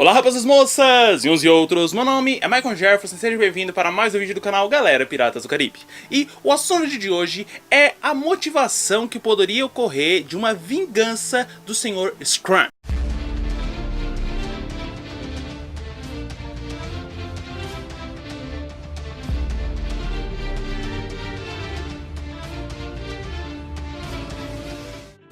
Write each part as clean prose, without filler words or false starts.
Olá rapazes, moças e uns e outros, meu nome é Michael Jefferson, seja bem-vindo para mais um vídeo do canal Galera Piratas do Caribe. E o assunto de hoje é a motivação que poderia ocorrer de uma vingança do Sr. Scrum.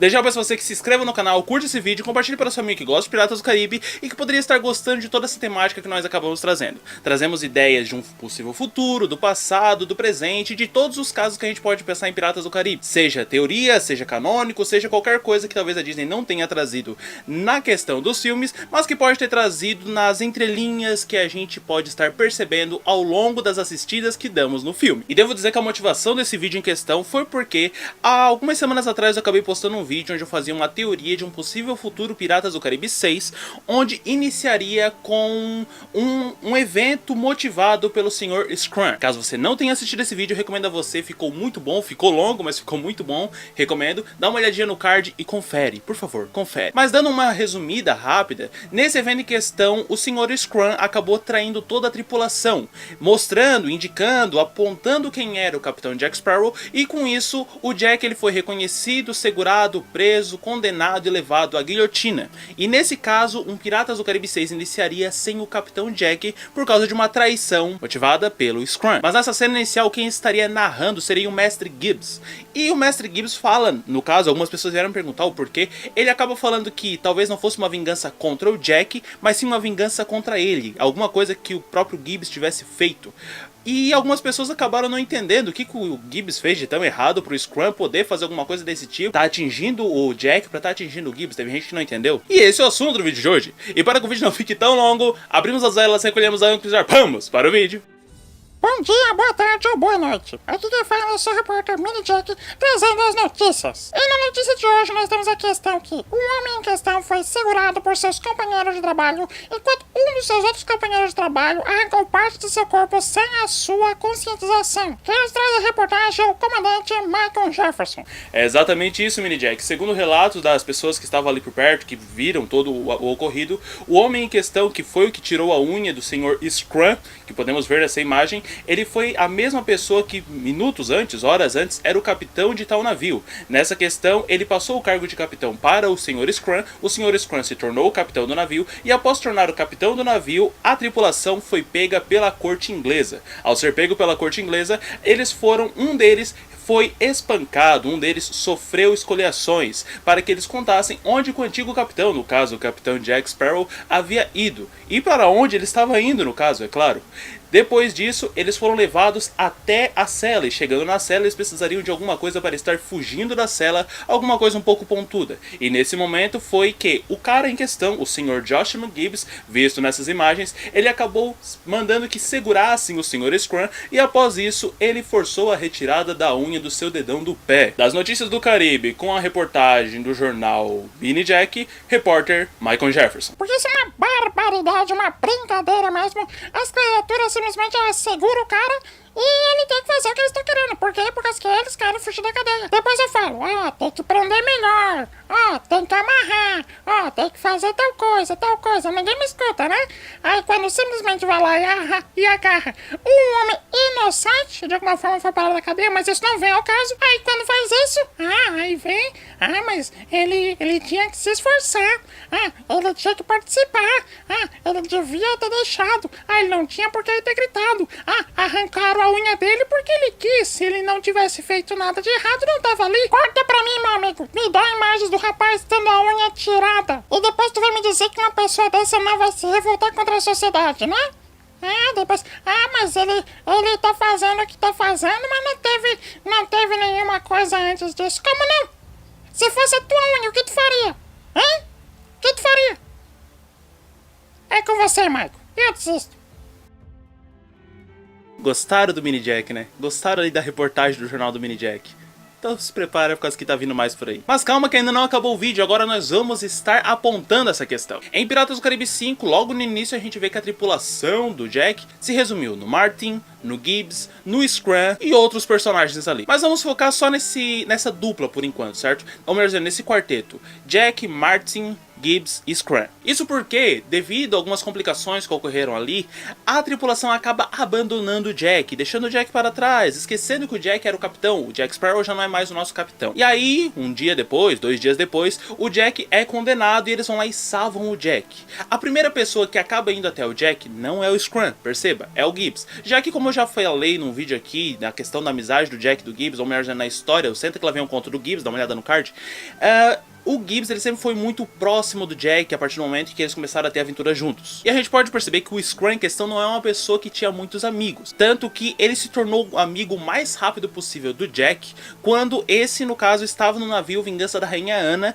Desde já peço a você que se inscreva no canal, curte esse vídeo, compartilhe para o seu amigo que gosta de Piratas do Caribe e que poderia estar gostando de toda essa temática que nós acabamos trazendo. Trazemos ideias de um possível futuro, do passado, do presente e de todos os casos que a gente pode pensar em Piratas do Caribe. Seja teoria, seja canônico, seja qualquer coisa que talvez a Disney não tenha trazido na questão dos filmes, mas que pode ter trazido nas entrelinhas que a gente pode estar percebendo ao longo das assistidas que damos no filme. E devo dizer que a motivação desse vídeo em questão foi porque há algumas semanas atrás eu acabei postando um vídeo onde eu fazia uma teoria de um possível futuro Piratas do Caribe 6, onde iniciaria com um evento motivado pelo Sr. Scrum. Caso você não tenha assistido esse vídeo, eu recomendo a você, ficou muito bom, ficou longo, mas ficou muito bom, recomendo, dá uma olhadinha no card e confere, por favor, confere. Mas dando uma resumida rápida, nesse evento em questão, o Sr. Scrum acabou traindo toda a tripulação, mostrando, indicando, apontando quem era o Capitão Jack Sparrow, e com isso, o Jack ele foi reconhecido, segurado, preso, condenado e levado à guilhotina. E nesse caso, um Piratas do Caribe 6 iniciaria sem o Capitão Jack por causa de uma traição motivada pelo Scrum. Mas nessa cena inicial, quem estaria narrando seria o Mestre Gibbs. E o Mestre Gibbs fala, no caso, algumas pessoas vieram perguntar o porquê, ele acaba falando que talvez não fosse uma vingança contra o Jack, mas sim uma vingança contra ele. Alguma coisa que o próprio Gibbs tivesse feito. E algumas pessoas acabaram não entendendo o que o Gibbs fez de tão errado pro Scrum poder fazer alguma coisa desse tipo. Tá atingindo o Jack pra tá atingindo o Gibbs. Teve gente que não entendeu. E esse é o assunto do vídeo de hoje. E para que o vídeo não fique tão longo, abrimos as velas, recolhemos a âncora e zarpamos para o vídeo. Bom dia, boa tarde ou boa noite. Aqui quem fala é o seu repórter Mini Jack, trazendo as notícias. E na notícia de hoje nós temos a questão que o homem em questão foi segurado por seus companheiros de trabalho, enquanto um dos seus outros companheiros de trabalho arrancou parte de seu corpo sem a sua conscientização. Quem nos traz a reportagem é o comandante Michael Jefferson. É exatamente isso, Mini Jack. Segundo relatos das pessoas que estavam ali por perto, que viram todo o ocorrido, o homem em questão, que foi o que tirou a unha do Sr. Scrum, que podemos ver nessa imagem, ele foi a mesma pessoa que minutos antes, horas antes, era o capitão de tal navio. Nessa questão, ele passou o cargo de capitão para o Sr. Scrum, o Sr. Scrum se tornou o capitão do navio, e após tornar o capitão do navio, a tripulação foi pega pela corte inglesa. Ao ser pego pela corte inglesa, um deles foi espancado, um deles sofreu escoliações, para que eles contassem onde o antigo capitão, no caso o capitão Jack Sparrow, havia ido, e para onde ele estava indo, no caso, é claro. Depois disso, eles foram levados até a cela, e chegando na cela, eles precisariam de alguma coisa para estar fugindo da cela, alguma coisa um pouco pontuda. E nesse momento foi que o cara em questão, o Sr. Joshua Gibbs, visto nessas imagens, ele acabou mandando que segurassem o Sr. Scrum, e após isso, ele forçou a retirada da unha do seu dedão do pé. Das notícias do Caribe, com a reportagem do jornal Mini Jack, repórter Michael Jefferson. Porque isso é uma barbaridade, uma brincadeira mesmo. As criaturas simplesmente segura o cara e ele tem que fazer o que eles estão querendo. Por quê? Porque eles querem fugir da cadeia. Depois eu falo, tem que prender melhor. Tem que amarrar. Tem que fazer tal coisa. Ninguém me escuta, né? Aí quando simplesmente vai lá e agarra um homem inocente, de alguma forma foi parar da cadeia, mas isso não vem ao caso. Aí quando faz isso, aí vem, mas ele tinha que se esforçar. Ele tinha que participar. Ele devia ter deixado. Ele não tinha por que ter gritado. Arrancaram a unha dele porque ele quis. Se ele não tivesse feito nada de errado, não tava ali. Corta pra mim, meu amigo. Me dá imagens do rapaz tendo a unha tirada. E depois tu vai me dizer que uma pessoa dessa não vai se revoltar contra a sociedade, né? Depois... mas ele tá fazendo o que tá fazendo, mas não teve nenhuma coisa antes disso. Como não? Se fosse a tua unha, o que tu faria? Hein? O que tu faria? É com você, Michael. Eu desisto. Gostaram do Mini Jack, né? Gostaram ali da reportagem do jornal do Mini Jack? Então se prepara por causa que tá vindo mais por aí. Mas calma que ainda não acabou o vídeo, agora nós vamos estar apontando essa questão. Em Piratas do Caribe 5, logo no início a gente vê que a tripulação do Jack se resumiu no Martin, no Gibbs, no Scrum e outros personagens ali. Mas vamos focar só nessa dupla por enquanto, certo? Ou melhor dizendo, nesse quarteto. Jack, Martin, Gibbs e Scram. Isso porque, devido a algumas complicações que ocorreram ali, a tripulação acaba abandonando o Jack, deixando o Jack para trás, esquecendo que o Jack era o capitão. O Jack Sparrow já não é mais o nosso capitão. E aí, um dia depois, 2 dias depois, o Jack é condenado e eles vão lá e salvam o Jack. A primeira pessoa que acaba indo até o Jack não é o Scram, perceba, é o Gibbs. Já que, como eu já falei num vídeo aqui, na questão da amizade do Jack e do Gibbs, ou melhor dizendo, na história, eu senta que lá vem um conto do Gibbs, dá uma olhada no card, o Gibbs ele sempre foi muito próximo do Jack a partir do momento que eles começaram a ter aventura juntos. E a gente pode perceber que o Scram em questão não é uma pessoa que tinha muitos amigos. Tanto que ele se tornou o amigo mais rápido possível do Jack quando esse, no caso, estava no navio Vingança da Rainha Ana,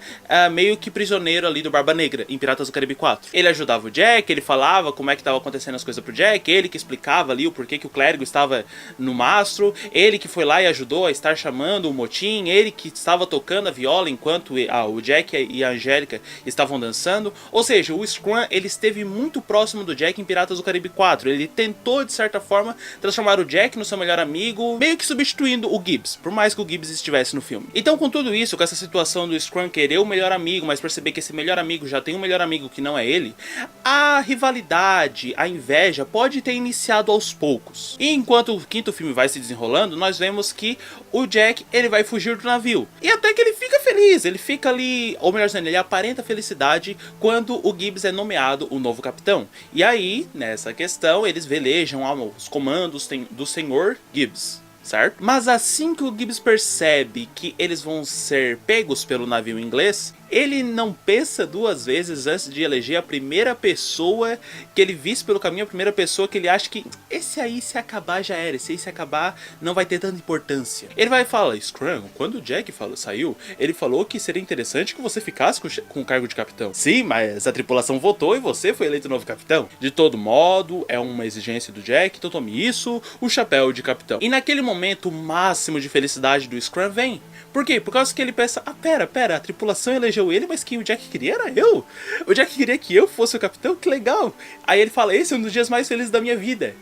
meio que prisioneiro ali do Barba Negra, em Piratas do Caribe 4. Ele ajudava o Jack, ele falava como é que estava acontecendo as coisas pro Jack, ele que explicava ali o porquê que o clérigo estava no mastro, ele que foi lá e ajudou a estar chamando o motim, ele que estava tocando a viola enquanto o Jack e a Angélica estavam dançando. Ou seja, o Scram ele esteve muito próximo do Jack em Piratas do Caribe 4. Ele tentou, de certa forma, transformar o Jack no seu melhor amigo, meio que substituindo o Gibbs, por mais que o Gibbs estivesse no filme. Então, com tudo isso, com essa situação do Scram querer o melhor amigo, mas perceber que esse melhor amigo já tem um melhor amigo que não é ele, a rivalidade, a inveja pode ter iniciado aos poucos. E enquanto o quinto filme vai se desenrolando, nós vemos que o Jack ele vai fugir do navio. E até que ele fica feliz, ele fica ali, ou melhor dizendo, ele aparenta felicidade quando o Gibbs é nomeado o novo capitão. E aí, nessa questão, eles velejam os comandos do senhor Gibbs, certo? Mas assim que o Gibbs percebe que eles vão ser pegos pelo navio inglês, ele não pensa 2 vezes antes de eleger a primeira pessoa que ele visse pelo caminho, a primeira pessoa que ele acha que esse aí se acabar já era, esse aí se acabar não vai ter tanta importância. Ele vai falar, Scram, quando o Jack saiu, ele falou que seria interessante que você ficasse com o cargo de capitão. Sim, mas a tripulação votou e você foi eleito novo capitão. De todo modo, é uma exigência do Jack, então tome isso, o chapéu de capitão. E naquele momento, o máximo de felicidade do Scram vem. Por quê? Por causa que ele pensa, pera, a tripulação elegeu ele, mas quem o Jack queria era eu. O Jack queria que eu fosse o capitão, que legal. Aí ele fala, esse é um dos dias mais felizes da minha vida.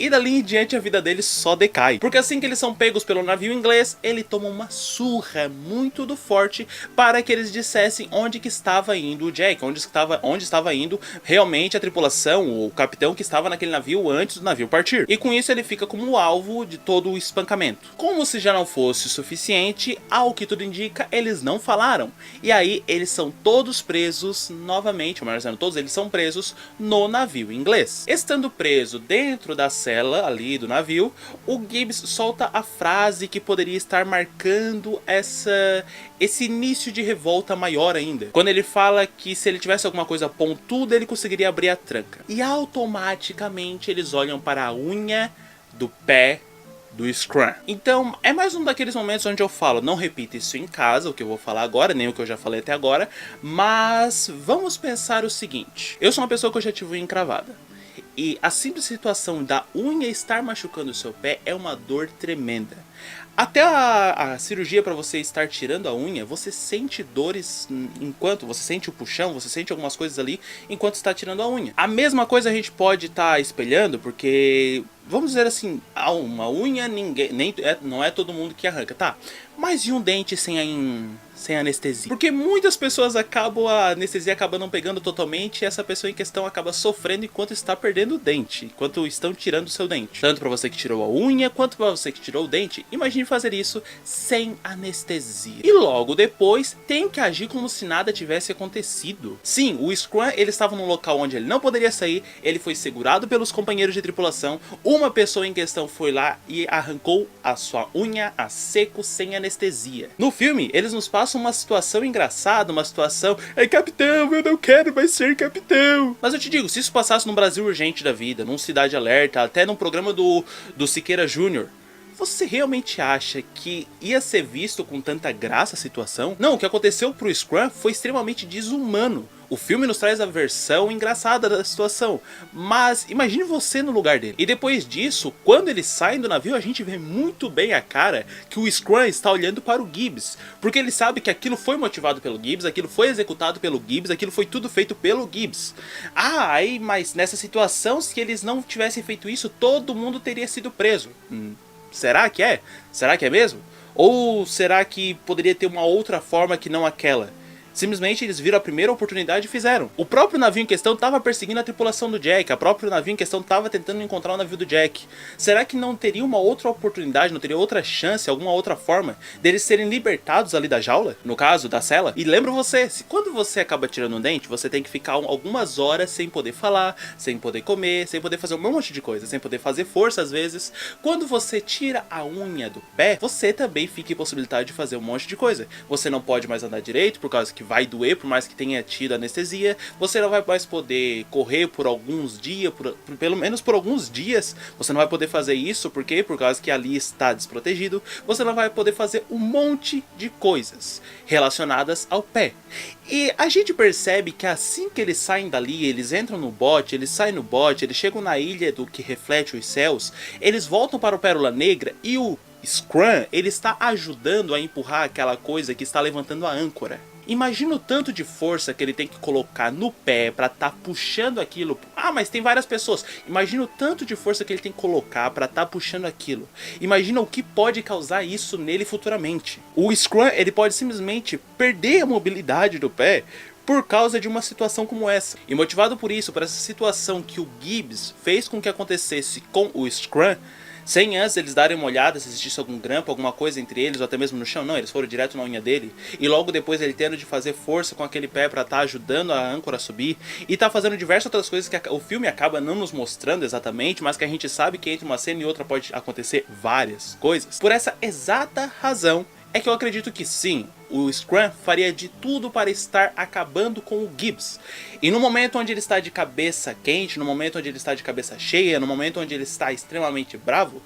E dali em diante a vida deles só decai. Porque assim que eles são pegos pelo navio inglês, ele toma uma surra muito do forte para que eles dissessem onde que estava indo o Jack, onde estava indo realmente a tripulação, o capitão que estava naquele navio antes do navio partir. E com isso ele fica como alvo de todo o espancamento. Como se já não fosse o suficiente, ao que tudo indica, eles não falaram. E aí eles são todos presos novamente, ou melhor dizendo, todos eles são presos no navio inglês. Estando preso dentro da cela ali do navio, o Gibbs solta a frase que poderia estar marcando esse início de revolta maior ainda. Quando ele fala que se ele tivesse alguma coisa pontuda, ele conseguiria abrir a tranca. E automaticamente eles olham para a unha do pé do Scram. Então, é mais um daqueles momentos onde eu falo, não repita isso em casa, o que eu vou falar agora, nem o que eu já falei até agora, mas vamos pensar o seguinte. Eu sou uma pessoa que eu já tive unha encravada. E a simples situação da unha estar machucando o seu pé é uma dor tremenda. Até a cirurgia para você estar tirando a unha, você sente dores enquanto você sente o puxão, você sente algumas coisas ali enquanto está tirando a unha. A mesma coisa a gente pode estar espelhando, porque vamos dizer assim, uma unha não é todo mundo que arranca, tá? Mas e um dente sem anestesia? Porque muitas pessoas a anestesia acaba não pegando totalmente e essa pessoa em questão acaba sofrendo enquanto está perdendo o dente, enquanto estão tirando o seu dente. Tanto para você que tirou a unha, quanto para você que tirou o dente, imagine fazer isso sem anestesia. E logo depois, tem que agir como se nada tivesse acontecido. Sim, o Scram, ele estava num local onde ele não poderia sair, ele foi segurado pelos companheiros de tripulação, uma pessoa em questão foi lá e arrancou a sua unha a seco sem anestesia. No filme, eles nos passam uma situação engraçada, uma situação, capitão, eu não quero mais ser capitão. Mas eu te digo, se isso passasse num Brasil Urgente da vida, num Cidade Alerta, até num programa do Siqueira Júnior, você realmente acha que ia ser visto com tanta graça a situação? Não, o que aconteceu pro Scram foi extremamente desumano. O filme nos traz a versão engraçada da situação, mas imagine você no lugar dele. E depois disso, quando eles saem do navio, a gente vê muito bem a cara que o Scram está olhando para o Gibbs, porque ele sabe que aquilo foi motivado pelo Gibbs, aquilo foi executado pelo Gibbs, aquilo foi tudo feito pelo Gibbs. Mas nessa situação, se eles não tivessem feito isso, todo mundo teria sido preso. Será que é? Será que é mesmo? Ou será que poderia ter uma outra forma que não aquela? Simplesmente eles viram a primeira oportunidade e fizeram. O próprio navio em questão estava perseguindo a tripulação do Jack, o próprio navio em questão estava tentando encontrar o navio do Jack. Será que não teria uma outra oportunidade, não teria outra chance, alguma outra forma deles serem libertados ali da jaula? No caso, da cela? E lembro você, se quando você acaba tirando um dente, você tem que ficar algumas horas sem poder falar, sem poder comer, sem poder fazer um monte de coisa, sem poder fazer força às vezes. Quando você tira a unha do pé, você também fica impossibilitado de fazer um monte de coisa. Você não pode mais andar direito, por causa que vai doer, por mais que tenha tido anestesia. Você não vai mais poder correr por alguns dias, pelo menos por alguns dias. Você não vai poder fazer isso, por quê? Por causa que ali está desprotegido. Você não vai poder fazer um monte de coisas relacionadas ao pé. E a gente percebe que assim que eles saem dali, eles entram no bote, eles saem no bote, eles chegam na ilha do que reflete os céus, eles voltam para o Pérola Negra e o Scrum, ele está ajudando a empurrar aquela coisa que está levantando a âncora. Imagina o tanto de força que ele tem que colocar no pé para estar puxando aquilo. Ah, mas tem várias pessoas. Imagina o tanto de força que ele tem que colocar para estar puxando aquilo. Imagina o que pode causar isso nele futuramente. O Scrum, ele pode simplesmente perder a mobilidade do pé por causa de uma situação como essa. E motivado por isso, por essa situação que o Gibbs fez com que acontecesse com o Scrum, sem antes eles darem uma olhada se existisse algum grampo, alguma coisa entre eles, ou até mesmo no chão, não, eles foram direto na unha dele, e logo depois ele tendo de fazer força com aquele pé pra estar ajudando a âncora a subir, e tá fazendo diversas outras coisas que o filme acaba não nos mostrando exatamente, mas que a gente sabe que entre uma cena e outra pode acontecer várias coisas. Por essa exata razão, é que eu acredito que sim, o Scrum faria de tudo para estar acabando com o Gibbs. E no momento onde ele está de cabeça quente, no momento onde ele está de cabeça cheia, no momento onde ele está extremamente bravo,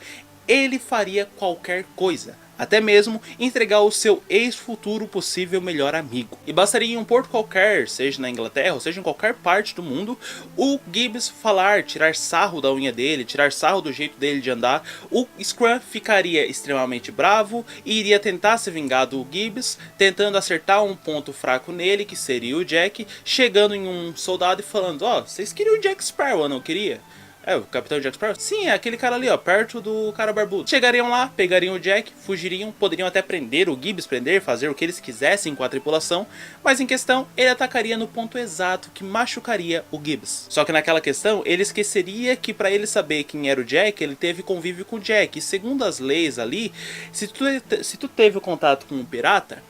ele faria qualquer coisa. Até mesmo entregar o seu ex-futuro possível melhor amigo. E bastaria em um porto qualquer, seja na Inglaterra ou seja em qualquer parte do mundo, o Gibbs falar, tirar sarro da unha dele, tirar sarro do jeito dele de andar. O Scrum ficaria extremamente bravo e iria tentar se vingar do Gibbs, tentando acertar um ponto fraco nele, que seria o Jack, chegando em um soldado e falando: ó, vocês queriam o Jack Sparrow, não queria? É, o Capitão Jack Sparrow? Sim, é aquele cara ali, ó, perto do cara barbudo. Chegariam lá, pegariam o Jack, fugiriam, poderiam até prender o Gibbs, fazer o que eles quisessem com a tripulação, mas em questão, ele atacaria no ponto exato que machucaria o Gibbs. Só que naquela questão, ele esqueceria que pra ele saber quem era o Jack, ele teve convívio com o Jack. E segundo as leis ali, se tu teve contato com um pirata,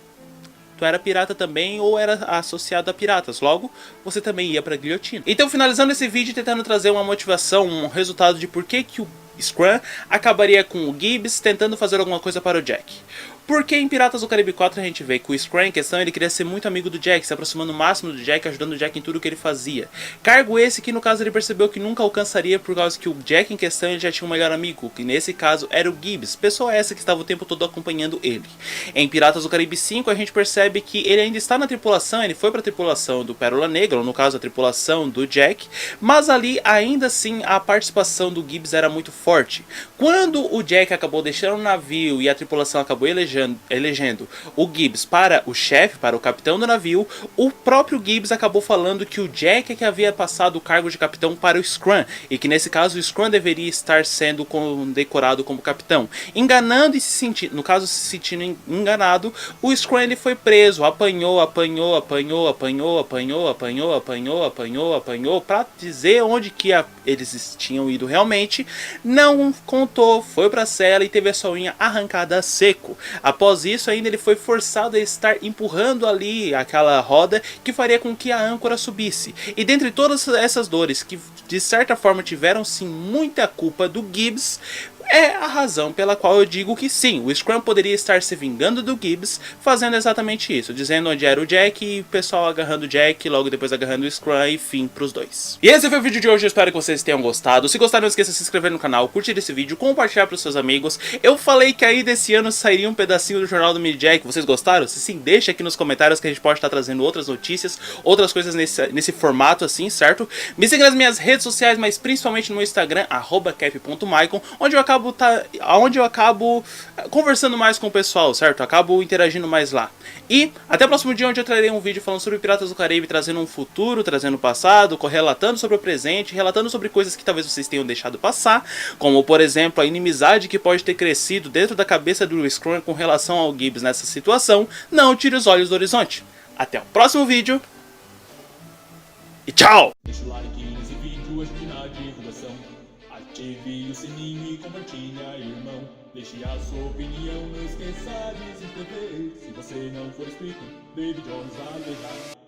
tu era pirata também ou era associado a piratas, logo você também ia pra guilhotina. Então, finalizando esse vídeo, tentando trazer uma motivação, um resultado de por que o Scrum acabaria com o Gibbs tentando fazer alguma coisa para o Jack. Porque em Piratas do Caribe 4 a gente vê que o Scrum em questão, ele queria ser muito amigo do Jack, se aproximando o máximo do Jack, ajudando o Jack em tudo que ele fazia. Cargo esse que no caso ele percebeu que nunca alcançaria por causa que o Jack em questão ele já tinha um melhor amigo, que nesse caso era o Gibbs, pessoa essa que estava o tempo todo acompanhando ele. Em Piratas do Caribe 5 a gente percebe que ele ainda está na tripulação, ele foi para a tripulação do Pérola Negra, ou no caso a tripulação do Jack, mas ali ainda assim a participação do Gibbs era muito forte. Quando o Jack acabou deixando o navio e a tripulação acabou elegendo o Gibbs para o chefe, para o capitão do navio, o próprio Gibbs acabou falando que o Jack é que havia passado o cargo de capitão para o Scrum, e que nesse caso o Scrum deveria estar sendo condecorado como capitão. Enganando e se sentindo, no caso se sentindo enganado, o Scrum ele foi preso, apanhou para dizer onde que eles tinham ido realmente, não contou, foi pra cela e teve a sua unha arrancada a seco. Após isso ainda ele foi forçado a estar empurrando ali aquela roda que faria com que a âncora subisse. E dentre todas essas dores que de certa forma tiveram sim muita culpa do Gibbs, é a razão pela qual eu digo que sim, o Scrum poderia estar se vingando do Gibbs fazendo exatamente isso, dizendo onde era o Jack e o pessoal agarrando o Jack, logo depois agarrando o Scrum e fim pros dois. E esse foi o vídeo de hoje, eu espero que vocês tenham gostado. Se gostaram, não esqueça de se inscrever no canal, curtir esse vídeo, compartilhar pros seus amigos. Eu falei que aí desse ano sairia um pedacinho do Jornal do Mini Jack, vocês gostaram? Se sim, deixa aqui nos comentários que a gente pode estar trazendo outras notícias, outras coisas nesse formato assim, certo? Me siga nas minhas redes sociais, mas principalmente no Instagram, @cap.maicon, onde eu acabo conversando mais com o pessoal, certo? Eu acabo interagindo mais lá. E até o próximo dia, onde eu trarei um vídeo falando sobre Piratas do Caribe, trazendo um futuro, trazendo o passado, relatando sobre o presente, relatando sobre coisas que talvez vocês tenham deixado passar, como por exemplo a inimizade que pode ter crescido dentro da cabeça do Scrum com relação ao Gibbs nessa situação. Não tire os olhos do horizonte. Até o próximo vídeo. E tchau! Deixa o like nesse vídeo, ajude na divulgação. Ative o sininho e compartilha, irmão. Deixe a sua opinião, não esqueça de se inscrever. Se você não for inscrito, David Jones vai beijar.